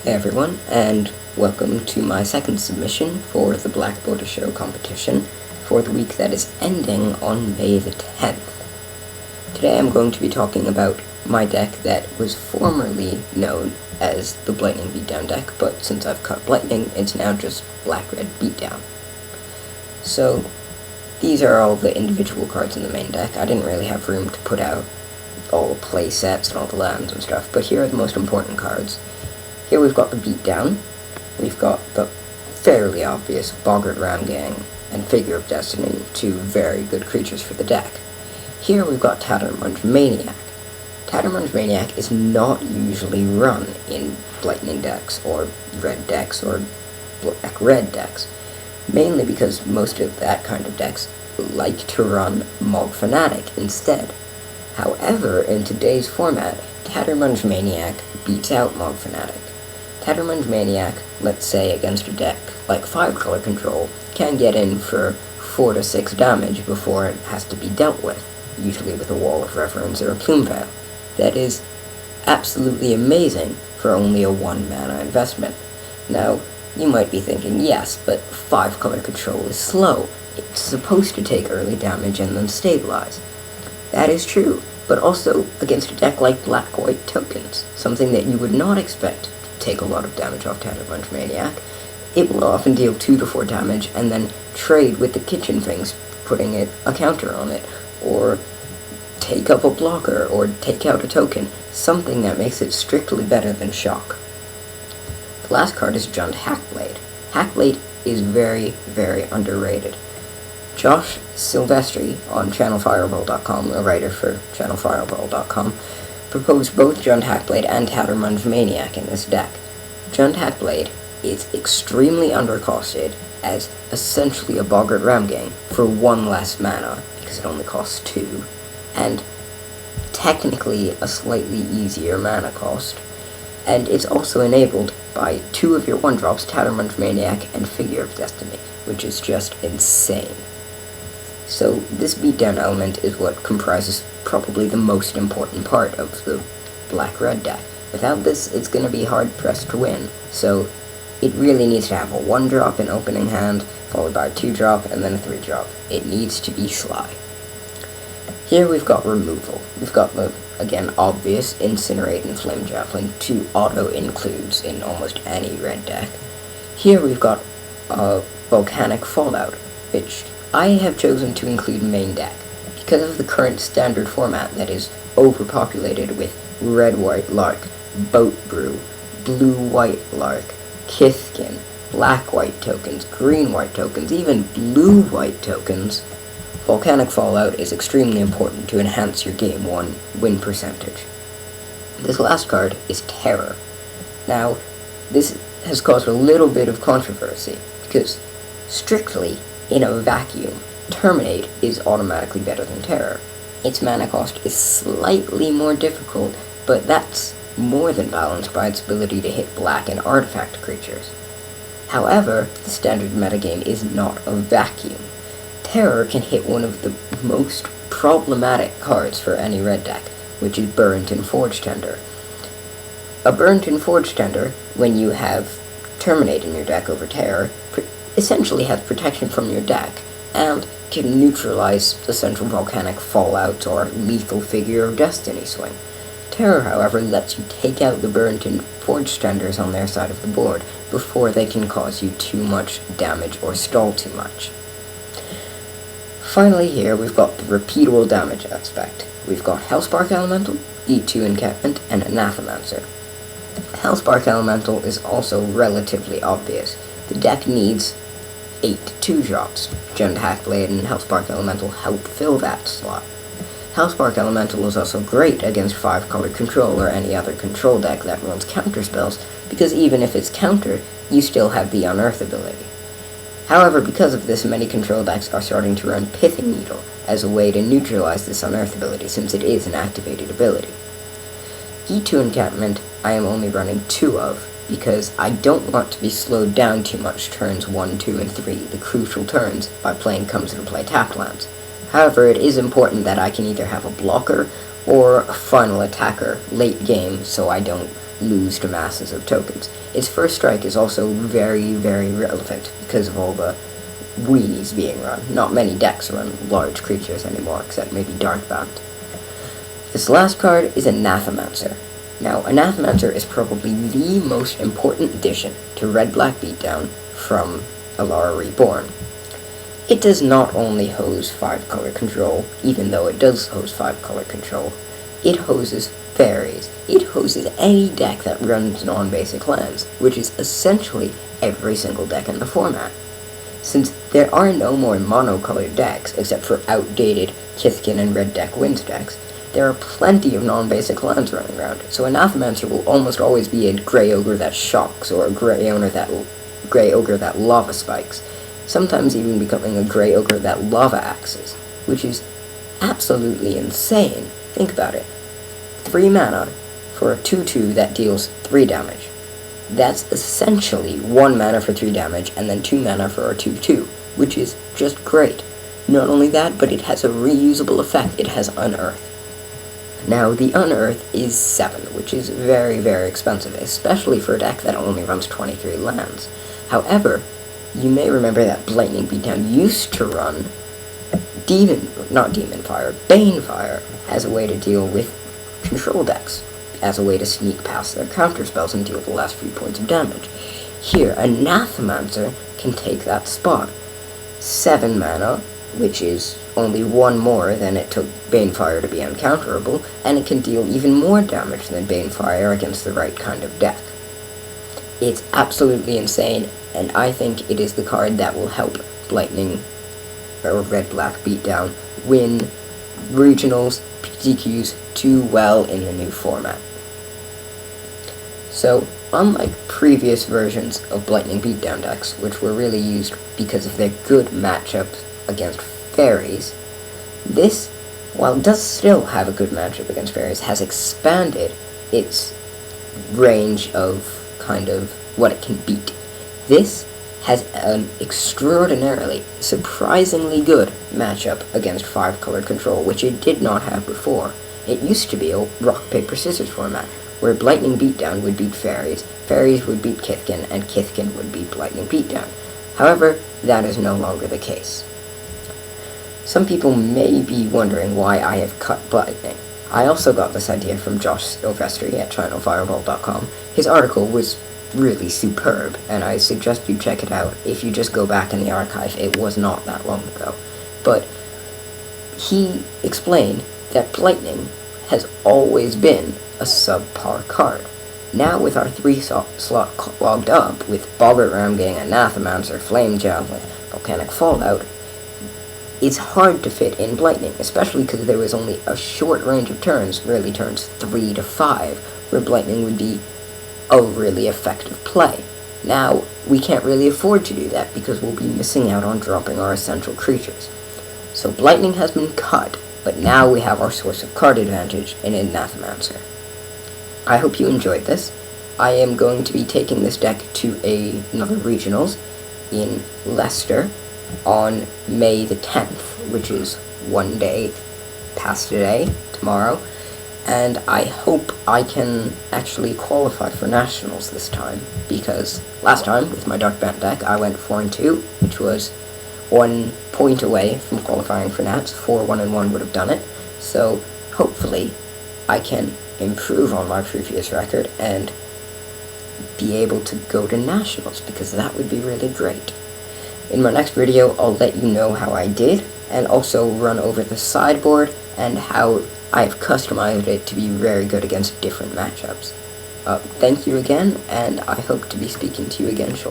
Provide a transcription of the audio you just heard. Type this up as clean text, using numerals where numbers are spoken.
Hey everyone, and welcome to my second submission for the Blackborder Show competition for the week that is ending on May the 10th. Today I'm going to be talking about my deck that was formerly known as the Lightning Beatdown deck, but since I've cut Lightning, it's now just Black-Red Beatdown. So, these are all the individual cards in the main deck. I didn't really have room to put out all the play sets and all the lands and stuff, but here are the most important cards. Here we've got the Beatdown, we've got the fairly obvious Boggart Ramgang and Figure of Destiny, two very good creatures for the deck. Here we've got Tattermunge Maniac. Tattermunge Maniac is not usually run in Lightning decks, or red decks, or black-red decks, mainly because most of that kind of decks like to run Mob Fanatic instead. However, in today's format, Tattermunge Maniac beats out Mob Fanatic. Tattermunge Maniac, let's say against a deck like 5-color control, can get in for 4 to 6 damage before it has to be dealt with, usually with a Wall of Reverence or a Plume Veil. That is absolutely amazing for only a 1-mana investment. Now, you might be thinking, yes, but 5-color control is slow. It's supposed to take early damage and then stabilize. That is true, but also against a deck like Black-White Tokens, something that you would not expect to take a lot of damage off Tattermunge Maniac. It will often deal 2 to 4 damage and then trade with the Kitchen Things, putting a counter on it, or take up a blocker, or take out a token, something that makes it strictly better than Shock. The last card is Jund Hackblade. Hackblade is very, very underrated. Josh Silvestri on ChannelFireball.com, a writer for ChannelFireball.com, proposed both Jund Hackblade and Tattermunge Maniac in this deck. Jund Hackblade is extremely undercosted as essentially a Boggart Ramgang for 1 less mana, because it only costs 2, and technically a slightly easier mana cost. And it's also enabled by 2 of your 1-drops, Tattermunge Maniac and Figure of Destiny, which is just insane. So this beatdown element is what comprises probably the most important part of the black-red deck. Without this, it's going to be hard-pressed to win, so it really needs to have a 1-drop in opening hand, followed by a 2-drop, and then a 3-drop. It needs to be sly. Here we've got removal. We've got the, again, obvious Incinerate and Flame Javelin, 2 auto-includes in almost any red deck. Here we've got Volcanic Fallout, which I have chosen to include main deck, because of the current standard format that is overpopulated with Red-White Lark, Boat Brew, Blue-White Lark, Kithkin, Black-White tokens, Green-White tokens, even Blue-White tokens. Volcanic Fallout is extremely important to enhance your Game 1 win percentage. This last card is Terror. Now, this has caused a little bit of controversy, because strictly, in a vacuum, Terminate is automatically better than Terror. Its mana cost is slightly more difficult, but that's more than balanced by its ability to hit black and artifact creatures. However, the standard metagame is not a vacuum. Terror can hit one of the most problematic cards for any red deck, which is Burnt-in Forge Tender. A Burnt-in Forge Tender, when you have Terminate in your deck over Terror, essentially has protection from your deck, and can neutralize the central Volcanic Fallout or lethal Figure of Destiny swing. Terror, however, lets you take out the Burnt-in Forge Tenders on their side of the board before they can cause you too much damage or stall too much. Finally here, we've got the repeatable damage aspect. We've got Hellspark Elemental, E2 Encampment, and Anathemancer. Hellspark Elemental is also relatively obvious. The deck needs 8 2-drops. Jund Hackblade and Hellspark Elemental help fill that slot. Hellspark Elemental is also great against 5-color control or any other control deck that runs counterspells, because even if it's countered, you still have the Unearth ability. However, because of this, many control decks are starting to run Pithing Needle as a way to neutralize this Unearth ability, since it is an activated ability. E2 Encampment I am only running 2 of, because I don't want to be slowed down too much turns 1, 2, and 3, the crucial turns, by playing Comes Into Play tapped lands. However, it is important that I can either have a blocker or a final attacker late game, so I don't lose to masses of tokens. Its first strike is also very, very relevant because of all the weenies being run. Not many decks run large creatures anymore, except maybe Darkbound. This last card is Anathemancer. Now, Anathemancer is probably the most important addition to Red-Black Beatdown from Alara Reborn. It does not only hose 5-color control, even though it does hose 5-color control. It hoses fairies. It hoses any deck that runs non-basic lands, which is essentially every single deck in the format. Since there are no more monocolored decks, except for outdated Kithkin and Red Deck Wins decks, there are plenty of non-basic lands running around, so Anathemancer will almost always be a Grey Ogre that shocks, or a Grey Ogre that lava spikes, sometimes even becoming a Grey Ogre that lava axes, which is absolutely insane. Think about it. 3 mana for a 2/2 that deals 3 damage. That's essentially 1 mana for 3 damage, and then 2 mana for a 2/2, which is just great. Not only that, but it has a reusable effect. It has Unearth. Now, the Unearth is 7, which is very, very expensive, especially for a deck that only runs 23 lands. However, you may remember that Lightning Beatdown used to run Banefire as a way to deal with control decks, as a way to sneak past their counterspells and deal the last few points of damage. Here, Anathemancer can take that spot. 7 mana, which is only 1 more than it took Banefire to be uncounterable, and it can deal even more damage than Banefire against the right kind of deck. It's absolutely insane, and I think it is the card that will help Lightning or Red-Black Beatdown win regionals, PTQs too well in the new format. So, unlike previous versions of Lightning Beatdown decks, which were really used because of their good matchups against fairies, this, while it does still have a good matchup against fairies, has expanded its range of kind of what it can beat. This has an extraordinarily, surprisingly good matchup against 5-color control, which it did not have before. It used to be a rock, paper, scissors format, where Lightning Beatdown would beat fairies, fairies would beat Kithkin, and Kithkin would beat Lightning Beatdown. However, that is no longer the case. Some people may be wondering why I have cut Lightning. I also got this idea from Josh Silvestri at channelfireball.com. His article was really superb, and I suggest you check it out. If you just go back in the archive, it was not that long ago. But he explained that Lightning has always been a subpar card. Now with our 3 slot clogged up, with Boggart Ram getting Anathemancer, Flame Javelin, Volcanic Fallout, it's hard to fit in Lightning, especially because there was only a short range of turns, really turns 3 to 5, where Lightning would be a really effective play. Now, we can't really afford to do that because we'll be missing out on dropping our essential creatures. So Lightning has been cut, but now we have our source of card advantage in Anathemancer. I hope you enjoyed this. I am going to be taking this deck to another regionals in Leicester on May the 10th, which is 1 day past today, tomorrow, and I hope I can actually qualify for nationals this time, because last time with my Darkbound deck I went 4-2, which was 1 point away from qualifying for Nats. 4-1-1 would have done it, so hopefully I can improve on my previous record and be able to go to nationals, because that would be really great. In my next video, I'll let you know how I did, and also run over the sideboard and how I've customized it to be very good against different matchups. Thank you again, and I hope to be speaking to you again shortly.